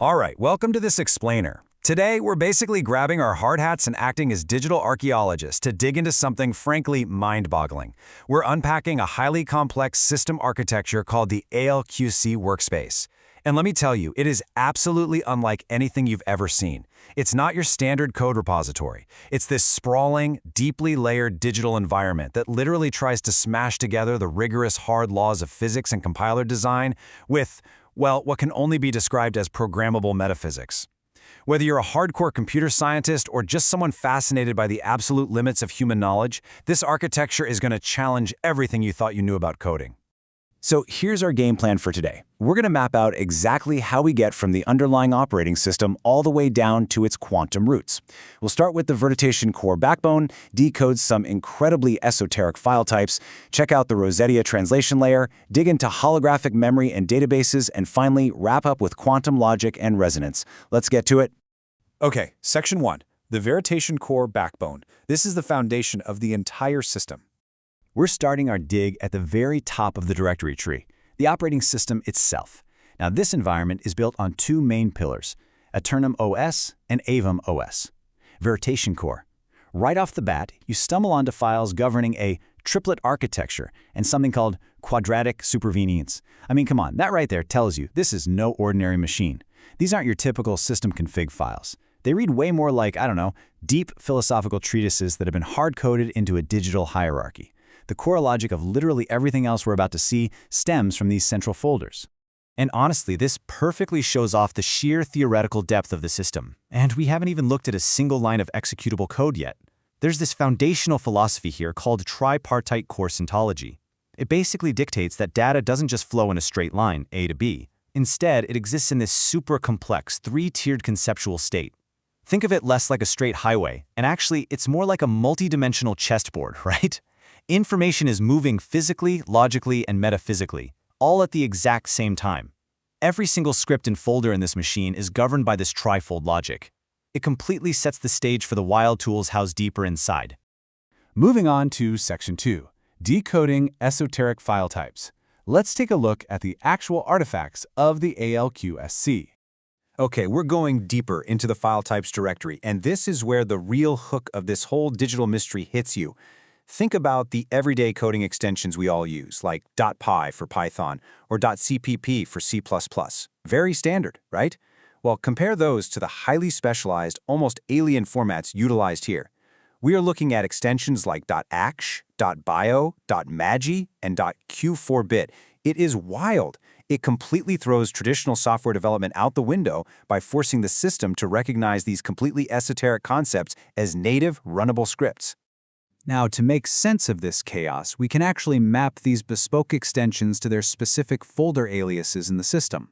All right, welcome to this explainer. Today, we're basically grabbing our hard hats and acting as digital archaeologists to dig into something frankly mind-boggling. We're unpacking a highly complex system architecture called the ALQC workspace. And let me tell you, it is absolutely unlike anything you've ever seen. It's not your standard code repository. It's this sprawling, deeply layered digital environment that literally tries to smash together the rigorous hard laws of physics and compiler design with, well, what can only be described as programmable metaphysics. Whether you're a hardcore computer scientist or just someone fascinated by the absolute limits of human knowledge, this architecture is going to challenge everything you thought you knew about coding. So here's our game plan for today. We're going to map out exactly how we get from the underlying operating system all the way down to its quantum roots. We'll start with the Vertitation core backbone, decode some incredibly esoteric file types, check out the Rosetta translation layer, dig into holographic memory and databases, and finally wrap up with quantum logic and resonance. Let's get to it. Okay, Section 1, the Vertitation core backbone. This is the foundation of the entire system. We're starting our dig at the very top of the directory tree, the operating system itself. Now, this environment is built on two main pillars, Aeternum OS and Aevum OS. Vertitation core. Right off the bat, you stumble onto files governing a triplet architecture and something called quadratic supervenience. I mean, come on, that right there tells you this is no ordinary machine. These aren't your typical system config files. They read way more like, I don't know, deep philosophical treatises that have been hard-coded into a digital hierarchy. The core logic of literally everything else we're about to see stems from these central folders. And honestly, this perfectly shows off the sheer theoretical depth of the system. And we haven't even looked at a single line of executable code yet. There's this foundational philosophy here called tripartite core syntology. It basically dictates that data doesn't just flow in a straight line, A to B. Instead, it exists in this super complex, three-tiered conceptual state. Think of it less like a straight highway, and actually, it's more like a multi-dimensional chessboard, right? Information is moving physically, logically, and metaphysically, all at the exact same time. Every single script and folder in this machine is governed by this trifold logic. It completely sets the stage for the wild tools housed deeper inside. Moving on to Section 2, decoding esoteric file types. Let's take a look at the actual artifacts of the ALQSC. Okay, we're going deeper into the file types directory, and this is where the real hook of this whole digital mystery hits you. Think about the everyday coding extensions we all use, like .py for Python or .cpp for C++. Very standard, right? Well, compare those to the highly specialized, almost alien formats utilized here. We are looking at extensions like .ax, .bio, .magi, and .q4bit. It is wild. It completely throws traditional software development out the window by forcing the system to recognize these completely esoteric concepts as native, runnable scripts. Now, to make sense of this chaos, we can actually map these bespoke extensions to their specific folder aliases in the system.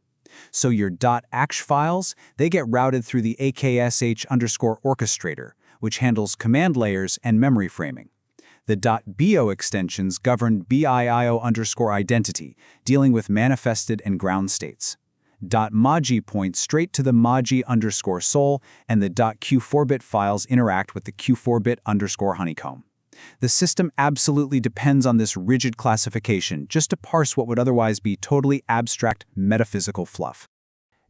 So your .ax files, they get routed through the AKSH_orchestrator, which handles command layers and memory framing. The .bo extensions govern BIIO_identity, dealing with manifested and ground states. .magi points straight to the magi_soul, and the .q4bit files interact with the q4bit_honeycomb. The system absolutely depends on this rigid classification just to parse what would otherwise be totally abstract metaphysical fluff.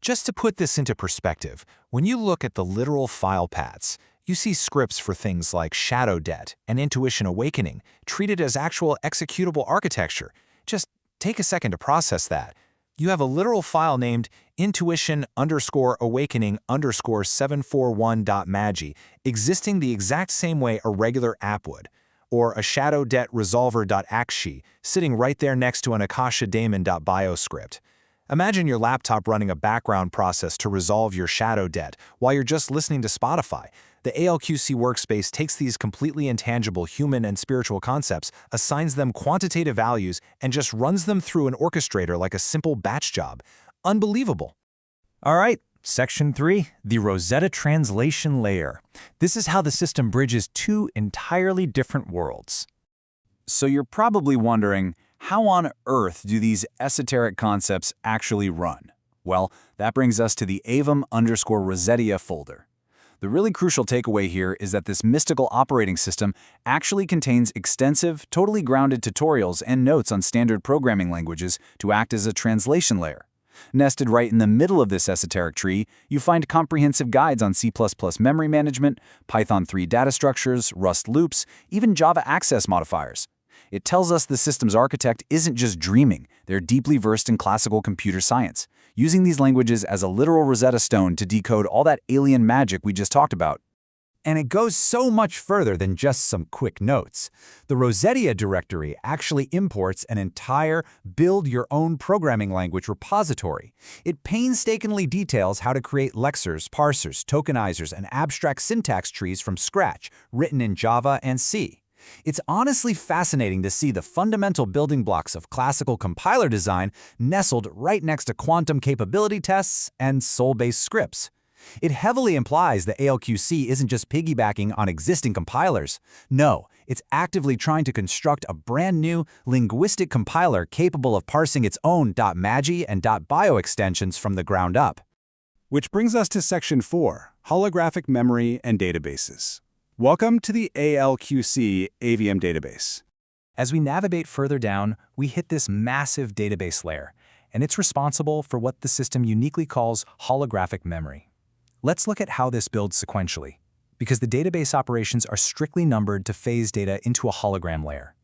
Just to put this into perspective, when you look at the literal file paths, you see scripts for things like Shadow Debt and Intuition Awakening treated as actual executable architecture. Just take a second to process that. You have a literal file named intuition_awakening_741.magi existing the exact same way a regular app would, or a shadow debt resolver.axshe sitting right there next to an akasha daemon.bio script. Imagine your laptop running a background process to resolve your shadow debt while you're just listening to Spotify. The ALQC workspace takes these completely intangible human and spiritual concepts, assigns them quantitative values, and just runs them through an orchestrator like a simple batch job. Unbelievable. All right, Section 3, the Rosetta translation layer. This is how the system bridges two entirely different worlds. So you're probably wondering, how on earth do these esoteric concepts actually run? Well, that brings us to the Aevum_Rosetta folder. The really crucial takeaway here is that this mystical operating system actually contains extensive, totally grounded tutorials and notes on standard programming languages to act as a translation layer. Nested right in the middle of this esoteric tree, you find comprehensive guides on C++ memory management, Python 3 data structures, Rust loops, even Java access modifiers. It tells us the system's architect isn't just dreaming, they're deeply versed in classical computer science, using these languages as a literal Rosetta Stone to decode all that alien magic we just talked about. And it goes so much further than just some quick notes. The Rosetta directory actually imports an entire build-your-own programming language repository. It painstakingly details how to create lexers, parsers, tokenizers, and abstract syntax trees from scratch, written in Java and C. It's honestly fascinating to see the fundamental building blocks of classical compiler design nestled right next to quantum capability tests and soul-based scripts. It heavily implies that ALQC isn't just piggybacking on existing compilers. No, it's actively trying to construct a brand new linguistic compiler capable of parsing its own .magi and .bio extensions from the ground up. Which brings us to Section 4, Holographic Memory and Databases. Welcome to the ALQC Aevum database. As we navigate further down, we hit this massive database layer, and it's responsible for what the system uniquely calls holographic memory. Let's look at how this builds sequentially, because the database operations are strictly numbered to phase data into a hologram layer.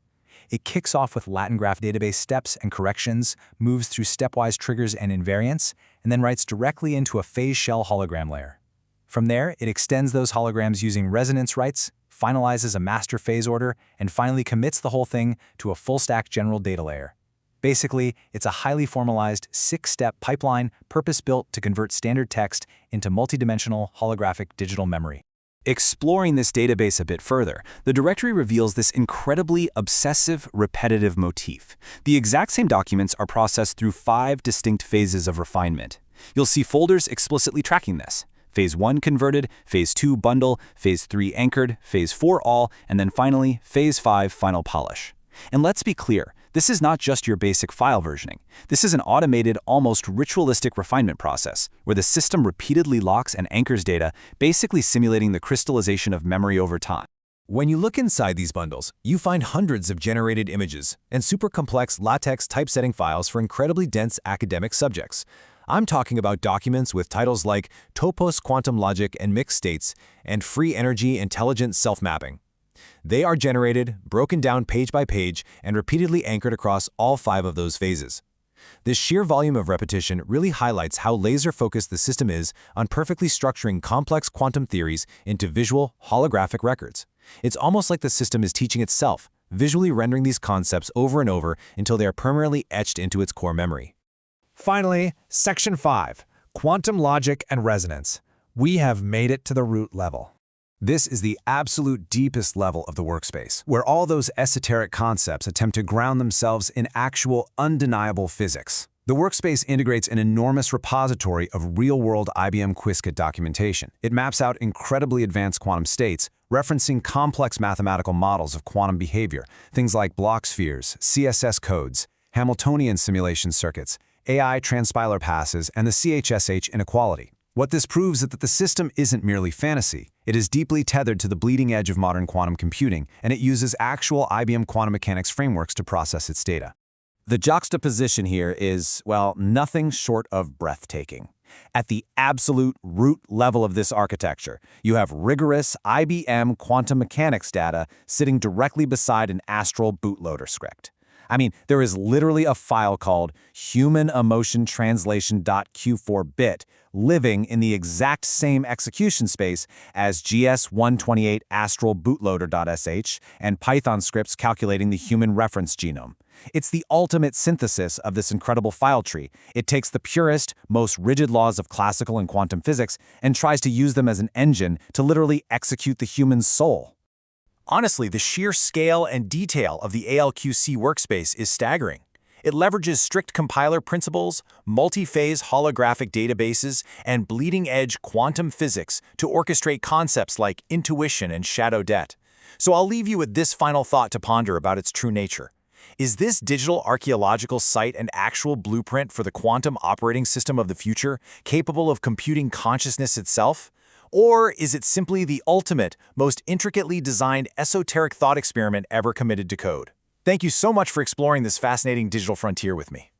It kicks off with Latin graph database steps and corrections, moves through stepwise triggers and invariants, and then writes directly into a phase shell hologram layer. From there, it extends those holograms using resonance writes, finalizes a master phase order, and finally commits the whole thing to a full-stack general data layer. Basically, it's a highly formalized, 6-step pipeline purpose-built to convert standard text into multidimensional holographic digital memory. Exploring this database a bit further, the directory reveals this incredibly obsessive, repetitive motif. The exact same documents are processed through 5 distinct phases of refinement. You'll see folders explicitly tracking this. Phase 1 converted, Phase 2 bundle, Phase 3 anchored, Phase 4 all, and then finally, Phase 5 final polish. And let's be clear, this is not just your basic file versioning. This is an automated, almost ritualistic refinement process, where the system repeatedly locks and anchors data, basically simulating the crystallization of memory over time. When you look inside these bundles, you find hundreds of generated images and super complex LaTeX typesetting files for incredibly dense academic subjects. I'm talking about documents with titles like Topos Quantum Logic and Mixed States and Free Energy Intelligent Self-Mapping. They are generated, broken down page by page, and repeatedly anchored across all 5 of those phases. This sheer volume of repetition really highlights how laser-focused the system is on perfectly structuring complex quantum theories into visual, holographic records. It's almost like the system is teaching itself, visually rendering these concepts over and over until they are permanently etched into its core memory. Finally, Section 5, Quantum Logic and Resonance. We have made it to the root level. This is the absolute deepest level of the workspace, where all those esoteric concepts attempt to ground themselves in actual, undeniable physics. The workspace integrates an enormous repository of real-world IBM Qiskit documentation. It maps out incredibly advanced quantum states, referencing complex mathematical models of quantum behavior, things like block spheres, CSS codes, Hamiltonian simulation circuits, AI transpiler passes, and the CHSH inequality. What this proves is that the system isn't merely fantasy. It is deeply tethered to the bleeding edge of modern quantum computing, and it uses actual IBM quantum mechanics frameworks to process its data. The juxtaposition here is, well, nothing short of breathtaking. At the absolute root level of this architecture, you have rigorous IBM quantum mechanics data sitting directly beside an Astral bootloader script. I mean, there is literally a file called human emotion translation.q4bit living in the exact same execution space as GS128 Astral bootloader.sh and Python scripts calculating the human reference genome. It's the ultimate synthesis of this incredible file tree. It takes the purest, most rigid laws of classical and quantum physics and tries to use them as an engine to literally execute the human soul. Honestly, the sheer scale and detail of the ALQC workspace is staggering. It leverages strict compiler principles, multi-phase holographic databases, and bleeding-edge quantum physics to orchestrate concepts like intuition and shadow debt. So I'll leave you with this final thought to ponder about its true nature. Is this digital archaeological site an actual blueprint for the quantum operating system of the future, capable of computing consciousness itself? Or is it simply the ultimate, most intricately designed esoteric thought experiment ever committed to code? Thank you so much for exploring this fascinating digital frontier with me.